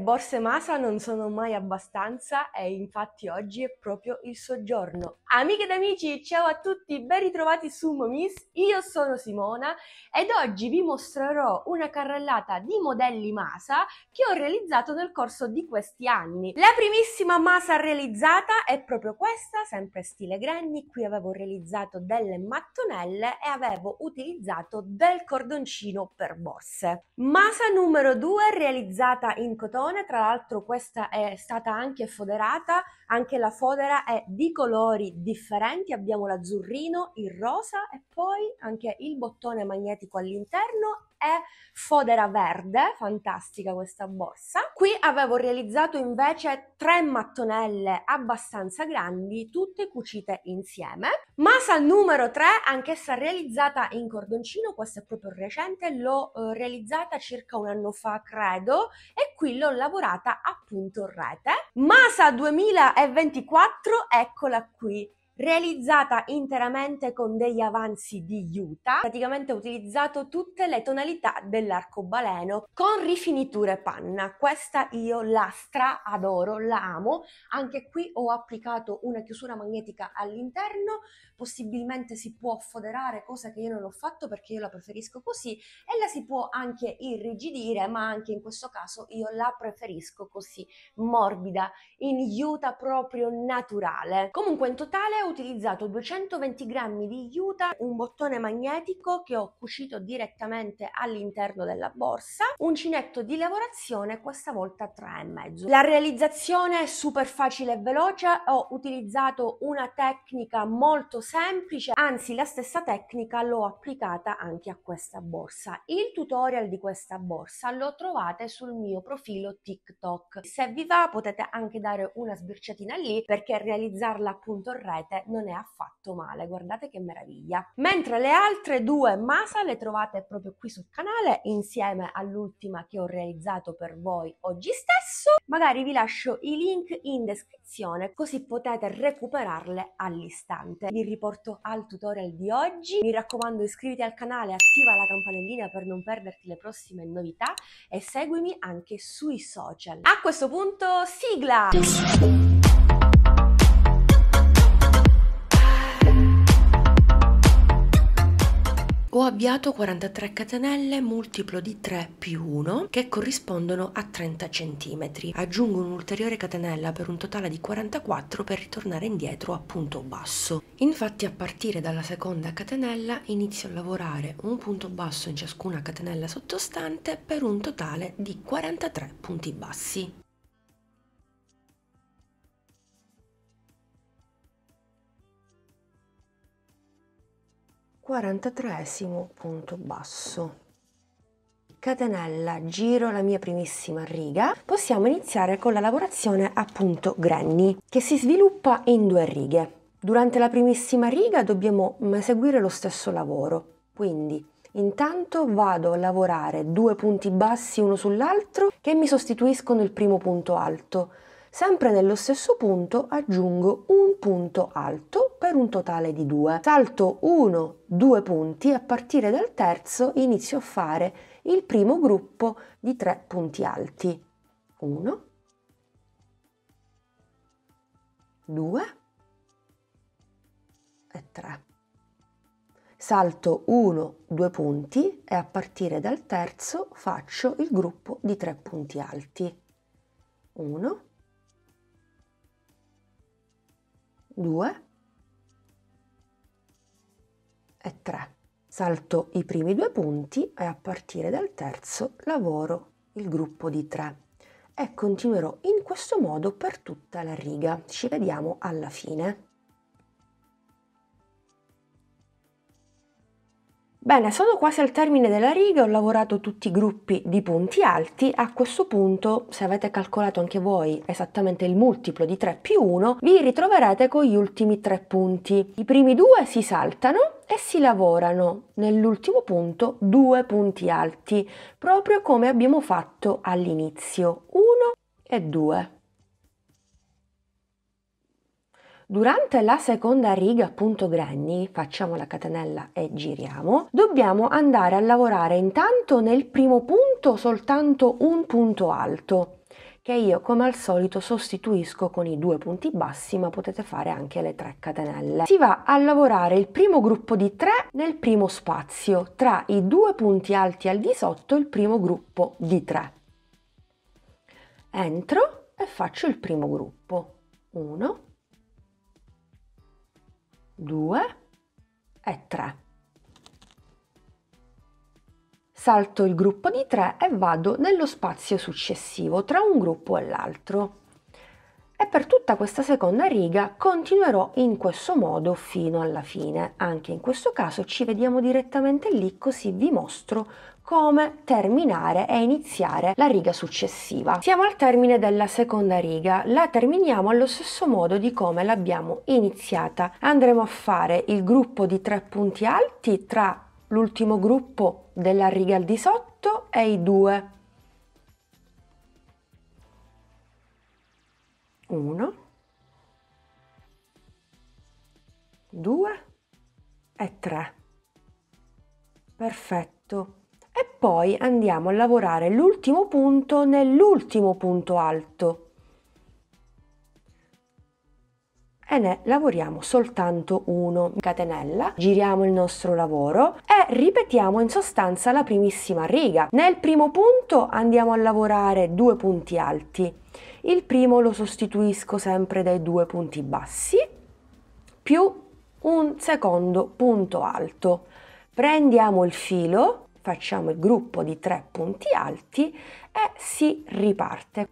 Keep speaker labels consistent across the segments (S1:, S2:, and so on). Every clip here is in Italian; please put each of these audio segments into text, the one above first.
S1: borse Masa non sono mai abbastanza e infatti oggi è proprio il suo giorno. Amiche ed amici, ciao a tutti, ben ritrovati su Momis, io sono Simona ed oggi vi mostrerò una carrellata di modelli Masa che ho realizzato nel corso di questi anni. La primissima Masa realizzata è proprio questa, sempre stile Granny. Qui avevo realizzato delle mattonelle e avevo utilizzato del cordoncino per borse. Masa numero 2 realizzata in cotone, tra l'altro questa è stata anche foderata, anche la fodera è di colori differenti, abbiamo l'azzurrino, il rosa e poi anche il bottone magnetico all'interno è fodera verde, fantastica questa borsa. Qui avevo realizzato invece 3 mattonelle abbastanza grandi, tutte cucite insieme. Masa numero 3, anch'essa realizzata in cordoncino, questa è proprio recente, l'ho realizzata circa un anno fa credo e qui l'ho lavorata appunto in rete. Masa 2024, eccola qui, realizzata interamente con degli avanzi di juta. Praticamente ho utilizzato tutte le tonalità dell'arcobaleno con rifiniture panna. Questa io la adoro, la amo. Anche qui ho applicato una chiusura magnetica all'interno, possibilmente si può foderare, cosa che io non ho fatto perché io la preferisco così, e la si può anche irrigidire, ma anche in questo caso io la preferisco così, morbida, in juta proprio naturale. Comunque in totale ho utilizzato 220 grammi di juta, un bottone magnetico che ho cucito direttamente all'interno della borsa, uncinetto di lavorazione, questa volta 3,5. La realizzazione è super facile e veloce, ho utilizzato una tecnica molto semplice, anzi la stessa tecnica l'ho applicata anche a questa borsa. Il tutorial di questa borsa lo trovate sul mio profilo TikTok. Se vi va potete anche dare una sbirciatina lì perché realizzarla appunto in rete non è affatto male, guardate che meraviglia. Mentre le altre 2 Masa le trovate proprio qui sul canale insieme all'ultima che ho realizzato per voi oggi stesso. Magari vi lascio i link in descrizione così potete recuperarle all'istante. Vi riporto al tutorial di oggi, mi raccomando iscriviti al canale, attiva la campanellina per non perderti le prossime novità e seguimi anche sui social. A questo punto sigla! Ho avviato 43 catenelle multiplo di 3 più 1 che corrispondono a 30 cm. Aggiungo un'ulteriore catenella per un totale di 44 per ritornare indietro a punto basso. Infatti a partire dalla seconda catenella inizio a lavorare un punto basso in ciascuna catenella sottostante per un totale di 43 punti bassi. Quarantatreesimo punto basso, catenella, giro la mia primissima riga. Possiamo iniziare con la lavorazione a punto Granny che si sviluppa in 2 righe. Durante la primissima riga dobbiamo eseguire lo stesso lavoro, quindi intanto vado a lavorare 2 punti bassi uno sull'altro che mi sostituiscono il primo punto alto. Sempre nello stesso punto aggiungo un punto alto per un totale di 2. Salto 1, 2 punti e a partire dal terzo inizio a fare il primo gruppo di 3 punti alti. 1, 2 e 3. Salto 1, 2 punti e a partire dal terzo faccio il gruppo di 3 punti alti. 1, 2 e 3. Salto i primi 2 punti e a partire dal terzo lavoro il gruppo di 3 e continuerò in questo modo per tutta la riga. Ci vediamo alla fine. Bene, sono quasi al termine della riga, ho lavorato tutti i gruppi di punti alti. A questo punto, se avete calcolato anche voi esattamente il multiplo di 3 più 1, vi ritroverete con gli ultimi 3 punti. I primi 2 si saltano e si lavorano nell'ultimo punto 2 punti alti, proprio come abbiamo fatto all'inizio, 1 e 2. Durante la seconda riga punto Granny, facciamo la catenella e giriamo, dobbiamo andare a lavorare intanto nel primo punto soltanto un punto alto. che io come al solito sostituisco con i 2 punti bassi, ma potete fare anche le 3 catenelle. Si va a lavorare il primo gruppo di 3 nel primo spazio, tra i 2 punti alti al di sotto il primo gruppo di 3. Entro e faccio il primo gruppo. 1, 2 e 3. Salto il gruppo di 3 e vado nello spazio successivo tra un gruppo e l'altro. E per tutta questa seconda riga continuerò in questo modo fino alla fine. Anche in questo caso ci vediamo direttamente lì, così vi mostro come terminare e iniziare la riga successiva. Siamo al termine della seconda riga, la terminiamo allo stesso modo di come l'abbiamo iniziata. Andremo a fare il gruppo di 3 punti alti tra l'ultimo gruppo della riga al di sotto e i 2. 1, 2 e 3. Perfetto. E poi andiamo a lavorare l'ultimo punto nell'ultimo punto alto. E ne lavoriamo soltanto uno. Catenella, giriamo il nostro lavoro e ripetiamo in sostanza la primissima riga. Nel primo punto andiamo a lavorare 2 punti alti. Il primo lo sostituisco sempre dai 2 punti bassi più un secondo punto alto. Prendiamo il filo, facciamo il gruppo di 3 punti alti e si riparte.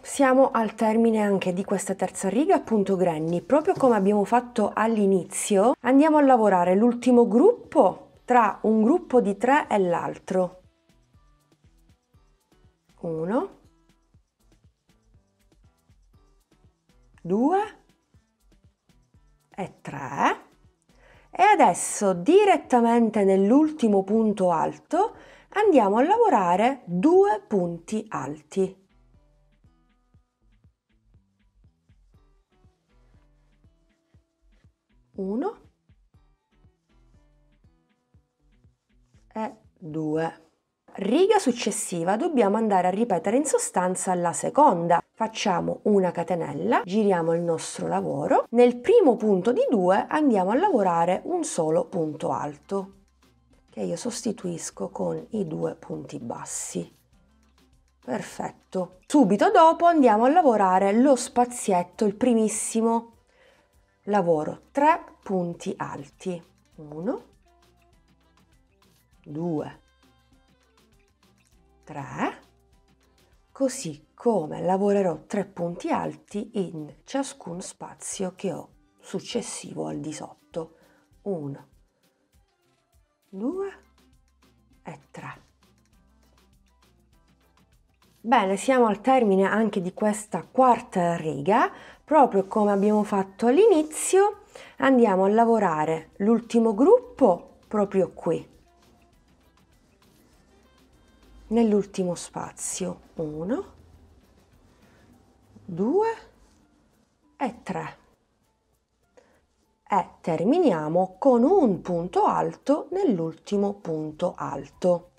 S1: Siamo al termine anche di questa terza riga a punto granny. Proprio come abbiamo fatto all'inizio, andiamo a lavorare l'ultimo gruppo tra un gruppo di 3 e l'altro. 1, 2 e 3. E adesso direttamente nell'ultimo punto alto andiamo a lavorare 2 punti alti. 1 e 2. Riga successiva dobbiamo andare a ripetere in sostanza la seconda. Facciamo una catenella, giriamo il nostro lavoro. Nel primo punto di 2 andiamo a lavorare un solo punto alto, che io sostituisco con i 2 punti bassi. Perfetto. Subito dopo andiamo a lavorare lo spazietto, il primissimo. Lavoro 3 punti alti. 1, 2, 3, così come lavorerò 3 punti alti in ciascun spazio che ho successivo al di sotto. 1, 2 e 3. Bene, siamo al termine anche di questa quarta riga. Proprio come abbiamo fatto all'inizio, andiamo a lavorare l'ultimo gruppo proprio qui, nell'ultimo spazio. 1, 2 e 3. E terminiamo con un punto alto nell'ultimo punto alto.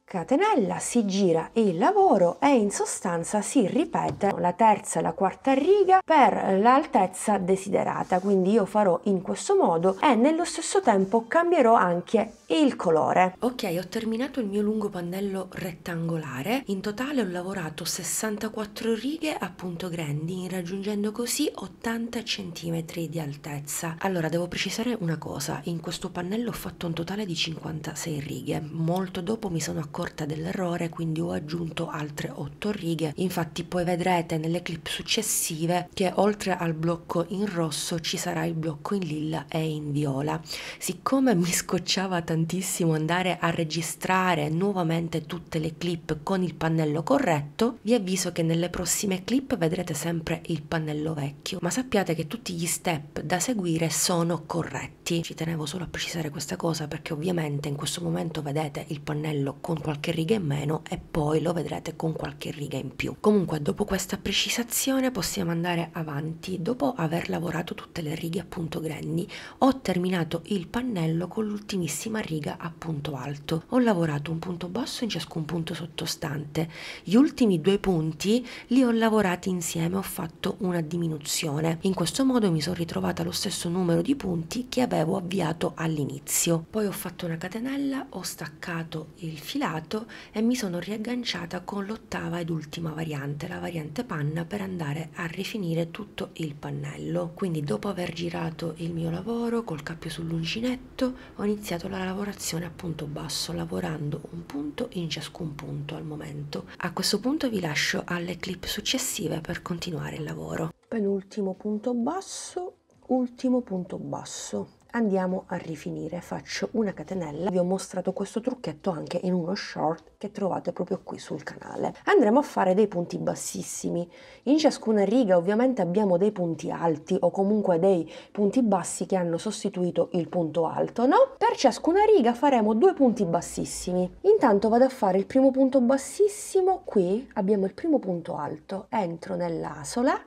S1: Catenella, si gira il lavoro e in sostanza si ripete la terza e la quarta riga per l'altezza desiderata, quindi io farò in questo modo e nello stesso tempo cambierò anche il colore. Ok, ho terminato il mio lungo pannello rettangolare. In totale ho lavorato 64 righe a punto grandi, raggiungendo così 80 cm di altezza. Allora, devo precisare una cosa: in questo pannello ho fatto un totale di 56 righe. Molto dopo mi sono accorta
S2: porta dell'errore, quindi ho aggiunto altre 8 righe. Infatti poi vedrete nelle clip successive che oltre al blocco in rosso ci sarà il blocco in lilla e in viola. Siccome mi scocciava tantissimo andare a registrare nuovamente tutte le clip con il pannello corretto, vi avviso che nelle prossime clip vedrete sempre il pannello vecchio, ma sappiate che tutti gli step da seguire sono corretti. Ci tenevo solo a precisare questa cosa perché ovviamente in questo momento vedete il pannello con qualche riga in meno e poi lo vedrete con qualche riga in più. Comunque dopo questa precisazione possiamo andare avanti. Dopo aver lavorato tutte le righe a punto granny ho terminato il pannello con l'ultimissima riga a punto alto. Ho lavorato un punto basso in ciascun punto sottostante. Gli ultimi 2 punti li ho lavorati insieme, ho fatto una diminuzione. In questo modo mi sono ritrovata allo stesso numero di punti che avevo avviato all'inizio. Poi ho fatto una catenella, ho staccato il filato e mi sono riagganciata con l'ottava ed ultima variante, la variante panna, per andare a rifinire tutto il pannello. Quindi dopo aver girato il mio lavoro col cappio sull'uncinetto ho iniziato la lavorazione a punto basso, lavorando un punto in ciascun punto al momento. A questo punto vi lascio alle clip successive per continuare il lavoro. Penultimo punto basso, ultimo punto basso. Andiamo a rifinire, faccio una catenella. Vi ho mostrato questo trucchetto anche in uno short che trovate proprio qui sul canale. Andremo a fare dei punti bassissimi. In ciascuna riga ovviamente abbiamo dei punti alti o comunque dei punti bassi che hanno sostituito il punto alto, no? Per ciascuna riga faremo 2 punti bassissimi. Intanto vado a fare il primo punto bassissimo. Qui abbiamo il primo punto alto, entro nell'asola,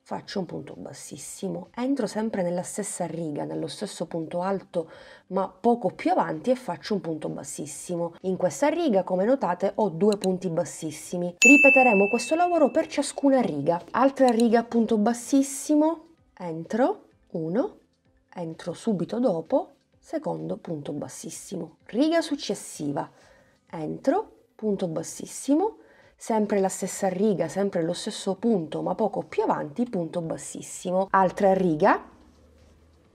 S2: faccio un punto bassissimo, entro sempre nella stessa riga, nello stesso punto alto ma poco più avanti e faccio un punto bassissimo. In questa riga, come notate, ho 2 punti bassissimi. Ripeteremo questo lavoro per ciascuna riga. Altra riga a punto bassissimo, entro, 1, entro subito dopo, secondo punto bassissimo. Riga successiva, entro, punto bassissimo, sempre la stessa riga, sempre lo stesso punto, ma poco più avanti, punto bassissimo. Altra riga.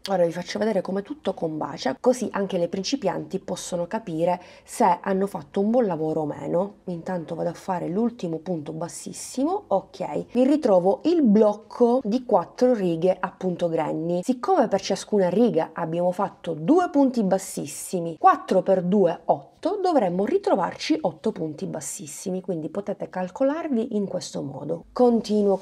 S2: Ora vi faccio vedere come tutto combacia, così anche le principianti possono capire se hanno fatto un buon lavoro o meno. Intanto vado a fare l'ultimo punto bassissimo, ok. Mi ritrovo il blocco di 4 righe a punto granny. Siccome per ciascuna riga abbiamo fatto 2 punti bassissimi, 4 per 2, 8, dovremmo ritrovarci 8 punti bassissimi, quindi potete calcolarvi in questo modo. Continuo,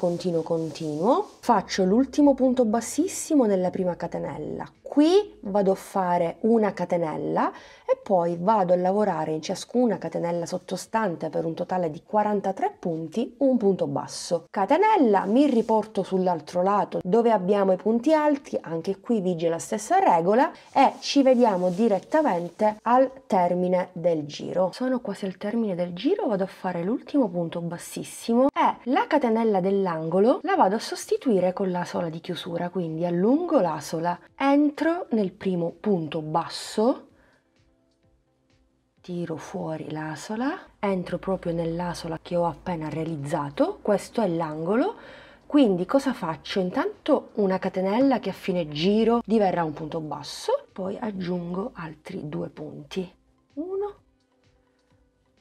S2: faccio l'ultimo punto bassissimo nella prima catenella. Qui vado a fare una catenella e poi vado a lavorare in ciascuna catenella sottostante per un totale di 43 punti, un punto basso. Catenella, mi riporto sull'altro lato dove abbiamo i punti alti, anche qui vige la stessa regola e ci vediamo direttamente al termine del giro. Sono quasi al termine del giro, vado a fare l'ultimo punto bassissimo e la catenella dell'angolo la vado a sostituire con la sola di chiusura, quindi allungo l'asola, entro nel primo punto basso, tiro fuori l'asola, entro proprio nell'asola che ho appena realizzato, questo è l'angolo. Quindi cosa faccio? Intanto una catenella che a fine giro diverrà un punto basso, poi aggiungo altri 2 punti, 1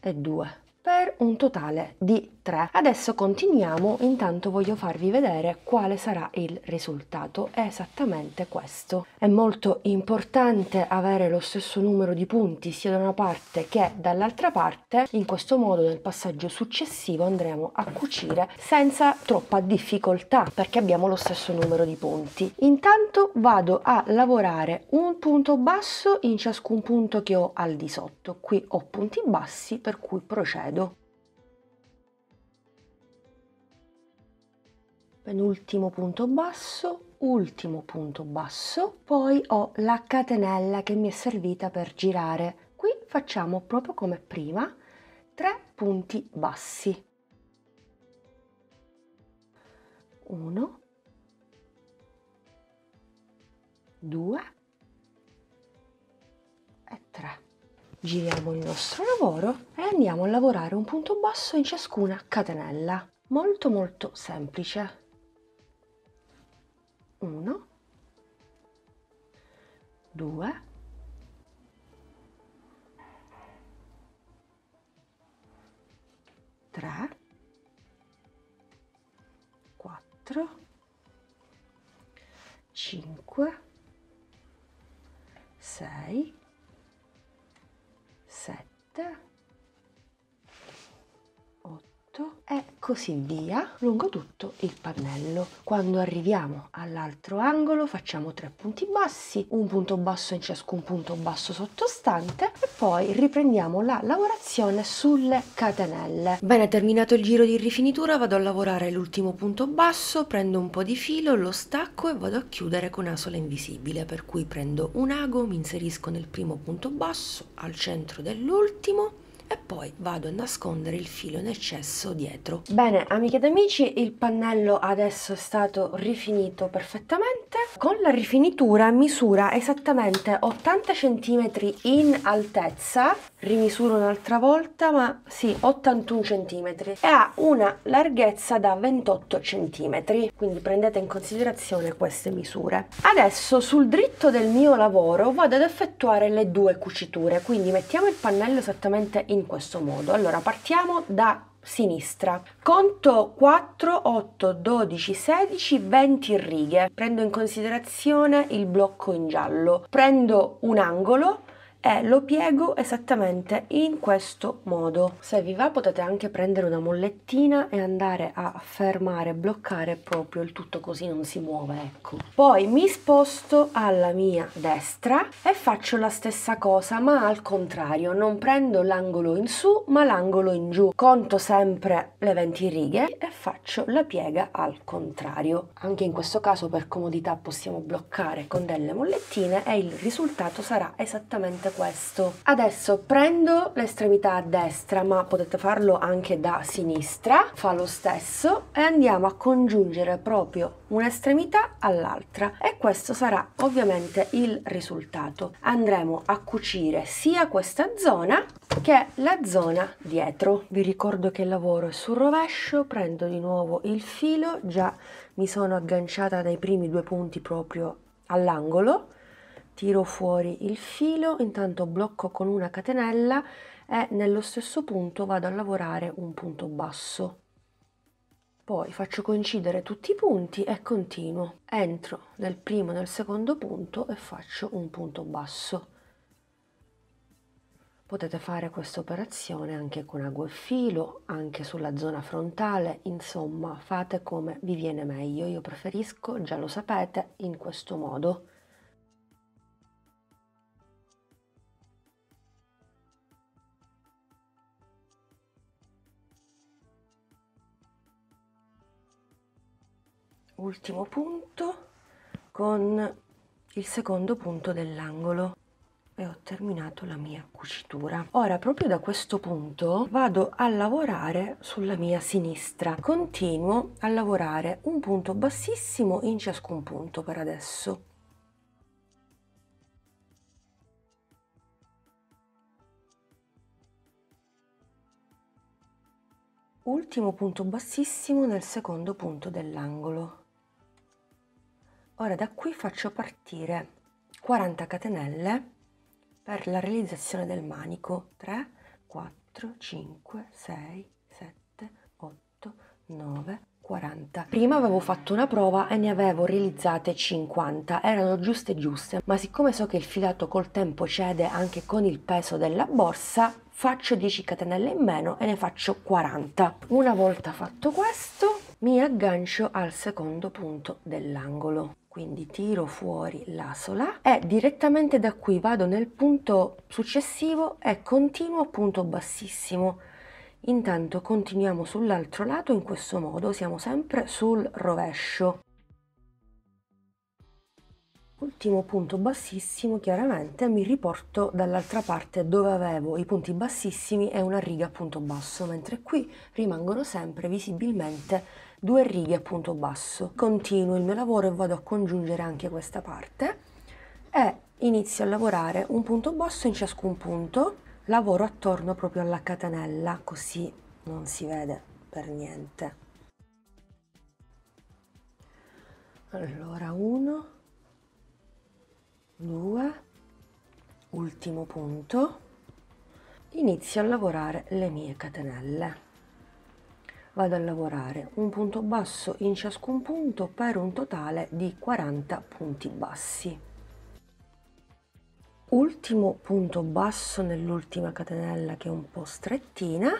S2: e 2, per un totale di 3. Adesso continuiamo, intanto voglio farvi vedere quale sarà il risultato. È esattamente questo. È molto importante avere lo stesso numero di punti sia da una parte che dall'altra parte. In questo modo nel passaggio successivo andremo a cucire senza troppa difficoltà perché abbiamo lo stesso numero di punti. Intanto vado a lavorare un punto basso in ciascun punto che ho al di sotto. Qui ho punti bassi per cui procedo. Penultimo punto basso, ultimo punto basso, poi ho la catenella che mi è servita per girare. Qui facciamo proprio come prima 3 punti bassi, 1, 2 e 3. Giriamo il nostro lavoro e andiamo a lavorare un punto basso in ciascuna catenella. Molto semplice. 1, 2, 3, 4, 5, 6, 7, 8 e così via lungo tutto il pannello. Quando arriviamo all'altro angolo facciamo 3 punti bassi, un punto basso in ciascun punto basso sottostante e poi riprendiamo la lavorazione sulle catenelle. Bene, terminato il giro di rifinitura vado a lavorare l'ultimo punto basso, prendo un po' di filo, lo stacco e vado a chiudere con asola invisibile, per cui prendo un ago, mi inserisco nel primo punto basso al centro dell'ultimo e poi vado a nascondere il filo in eccesso dietro. Bene, amiche ed amici, il pannello adesso è stato rifinito perfettamente. Con la rifinitura misura esattamente 80 cm in altezza, rimisuro un'altra volta, ma sì, 81 cm e ha una larghezza da 28 cm, quindi prendete in considerazione queste misure. Adesso sul dritto del mio lavoro vado ad effettuare le 2 cuciture, quindi mettiamo il pannello esattamente in questo modo. Allora partiamo da sinistra, conto 4, 8, 12, 16, 20 righe, prendo in considerazione il blocco in giallo, prendo un angolo e lo piego esattamente in questo modo. Se vi va potete anche prendere una mollettina e andare a fermare, bloccare proprio il tutto così non si muove, ecco. Poi mi sposto alla mia destra e faccio la stessa cosa ma al contrario, non prendo l'angolo in su ma l'angolo in giù, conto sempre le 20 righe e faccio la piega al contrario. Anche in questo caso per comodità possiamo bloccare con delle mollettine e il risultato sarà esattamente questo. Adesso prendo l'estremità a destra, ma potete farlo anche da sinistra, fa lo stesso e andiamo a congiungere proprio un'estremità all'altra e questo sarà ovviamente il risultato. Andremo a cucire sia questa zona che la zona dietro. Vi ricordo che il lavoro è sul rovescio, prendo di nuovo il filo, già mi sono agganciata nei primi 2 punti proprio all'angolo, tiro fuori il filo, intanto blocco con una catenella e nello stesso punto vado a lavorare un punto basso. Poi faccio coincidere tutti i punti e continuo. Entro nel primo e nel secondo punto e faccio un punto basso. Potete fare questa operazione anche con ago e filo, anche sulla zona frontale, insomma fate come vi viene meglio. Io preferisco, già lo sapete, in questo modo. Ultimo punto con il secondo punto dell'angolo e ho terminato la mia cucitura. Ora proprio da questo punto vado a lavorare sulla mia sinistra, continuo a lavorare un punto bassissimo in ciascun punto per adesso. Ultimo punto bassissimo nel secondo punto dell'angolo. Ora da qui faccio partire 40 catenelle per la realizzazione del manico. 3, 4, 5, 6, 7, 8, 9, 40. Prima avevo fatto una prova e ne avevo realizzate 50, erano giuste, ma siccome so che il filato col tempo cede anche con il peso della borsa, faccio 10 catenelle in meno e ne faccio 40. Una volta fatto questo, mi aggancio al secondo punto dell'angolo. Quindi tiro fuori l'asola e direttamente da qui vado nel punto successivo e continuo a punto bassissimo. Intanto continuiamo sull'altro lato in questo modo, siamo sempre sul rovescio. Ultimo punto bassissimo, chiaramente mi riporto dall'altra parte dove avevo i punti bassissimi e una riga a punto basso, mentre qui rimangono sempre visibilmente 2 righe a punto basso. Continuo il mio lavoro e vado a congiungere anche questa parte e inizio a lavorare un punto basso in ciascun punto, lavoro attorno proprio alla catenella, così non si vede per niente. Allora 1, 2, ultimo punto, inizio a lavorare le mie catenelle. vado a lavorare un punto basso in ciascun punto per un totale di 40 punti bassi. Ultimo punto basso nell'ultima catenella che è un po' strettina,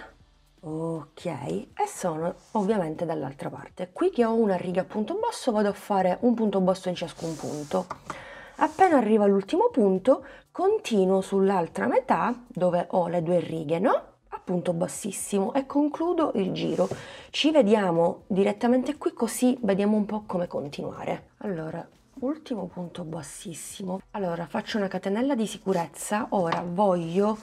S2: ok, e sono ovviamente dall'altra parte. Qui che ho una riga a punto basso vado a fare un punto basso in ciascun punto. Appena arrivo all'ultimo punto continuo sull'altra metà dove ho le due righe, no? A punto bassissimo e concludo il giro. Ci vediamo direttamente qui così vediamo un po' come continuare. Allora, ultimo punto bassissimo. Allora faccio una catenella di sicurezza. Ora voglio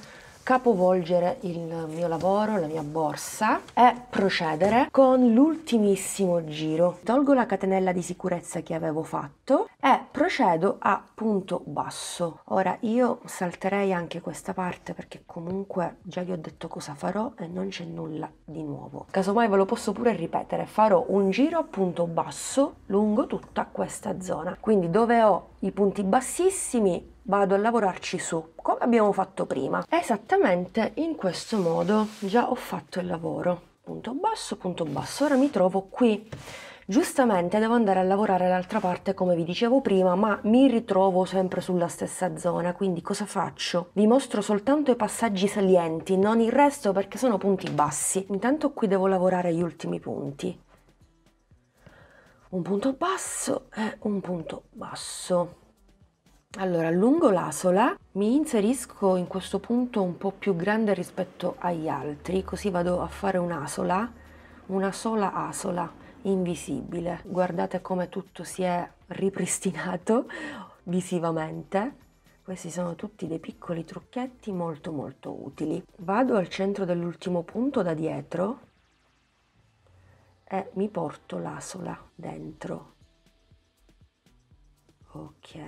S2: capovolgere il mio lavoro, la mia borsa e procedere con l'ultimissimo giro. Tolgo la catenella di sicurezza che avevo fatto e procedo a punto basso. Ora io salterei anche questa parte perché comunque già vi ho detto cosa farò e non c'è nulla di nuovo. Casomai ve lo posso pure ripetere, farò un giro a punto basso lungo tutta questa zona. Quindi dove ho i punti bassissimi vado a lavorarci su, come abbiamo fatto prima. Esattamente in questo modo già ho fatto il lavoro. Punto basso, ora mi trovo qui. Giustamente devo andare a lavorare l'altra parte come vi dicevo prima, ma mi ritrovo sempre sulla stessa zona, quindi cosa faccio? Vi mostro soltanto i passaggi salienti, non il resto perché sono punti bassi. Intanto qui devo lavorare gli ultimi punti. Un punto basso e un punto basso. Allora, lungo l'asola mi inserisco in questo punto un po' più grande rispetto agli altri, così vado a fare un'asola, una sola asola invisibile. Guardate come tutto si è ripristinato visivamente. Questi sono tutti dei piccoli trucchetti molto utili. Vado al centro dell'ultimo punto da dietro e mi porto l'asola dentro. Ok,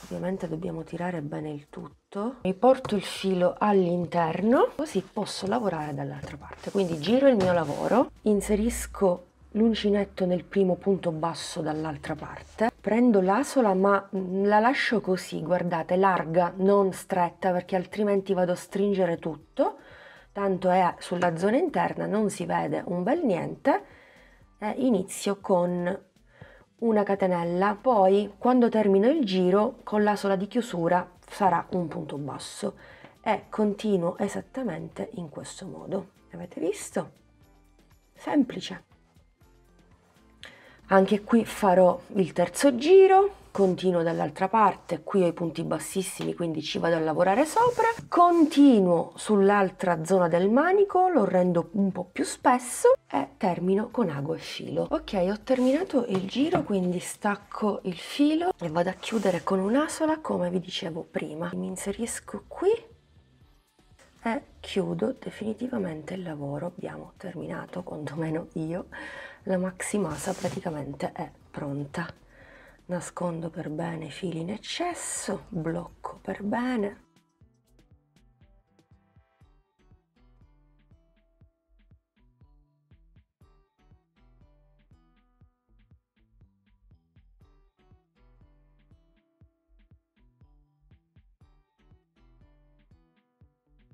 S2: ovviamente dobbiamo tirare bene il tutto. Mi porto il filo all'interno, così posso lavorare dall'altra parte. Quindi giro il mio lavoro, inserisco l'uncinetto nel primo punto basso dall'altra parte, prendo l'asola ma la lascio così, guardate, larga, non stretta, perché altrimenti vado a stringere tutto. Tanto è sulla zona interna, non si vede un bel niente. E inizio con una catenella, poi quando termino il giro con l'asola di chiusura sarà un punto basso e continuo esattamente in questo modo. Avete visto? Semplice. Anche qui farò il terzo giro, continuo dall'altra parte, qui ho i punti bassissimi quindi ci vado a lavorare sopra, continuo sull'altra zona del manico, lo rendo un po' più spesso e termino con ago e filo. Ok, ho terminato il giro, quindi stacco il filo e vado a chiudere con un'asola come vi dicevo prima. Mi inserisco qui e chiudo definitivamente il lavoro. Abbiamo terminato, quantomeno io. La maximasa praticamente è pronta. Nascondo per bene i fili in eccesso, blocco per bene.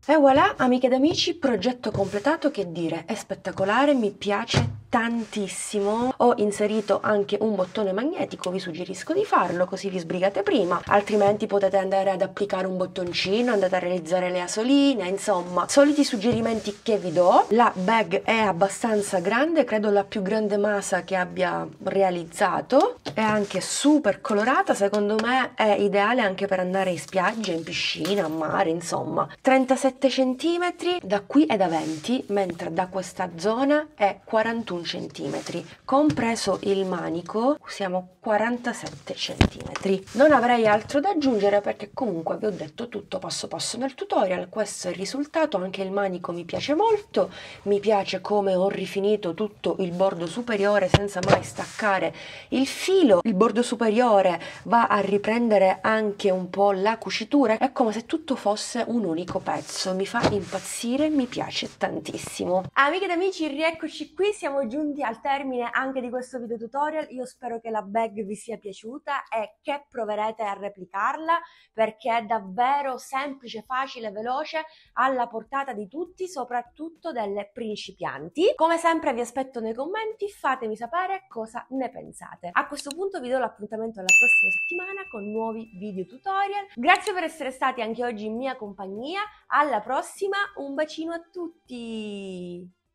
S2: E voilà, amiche ed amici, progetto completato, che dire, è spettacolare, mi piace tantissimo. Ho inserito anche un bottone magnetico, vi suggerisco di farlo così vi sbrigate prima, altrimenti potete andare ad applicare un bottoncino, andate a realizzare le asoline, insomma, soliti suggerimenti che vi do. La bag è abbastanza grande, credo la più grande masa che abbia realizzato, è anche super colorata, secondo me è ideale anche per andare in spiaggia, in piscina, a mare, insomma. 37 cm da qui è da 20, mentre da questa zona è 41 cm, compreso il manico siamo 47 cm. Non avrei altro da aggiungere perché comunque vi ho detto tutto passo passo nel tutorial. Questo è il risultato, anche il manico mi piace molto, mi piace come ho rifinito tutto il bordo superiore senza mai staccare il filo. Il bordo superiore va a riprendere anche un po' la cucitura, è come se tutto fosse un unico pezzo, mi fa impazzire, mi piace tantissimo.
S1: Amiche ed amici, rieccoci qui, siamo giunti al termine anche di questo video tutorial. Io spero che la bag vi sia piaciuta e che proverete a replicarla, perché è davvero semplice, facile, veloce, alla portata di tutti, soprattutto delle principianti. Come sempre vi aspetto nei commenti, fatemi sapere cosa ne pensate. A questo punto vi do l'appuntamento alla prossima settimana con nuovi video tutorial. Grazie per essere stati anche oggi in mia compagnia, alla prossima, un bacino a tutti!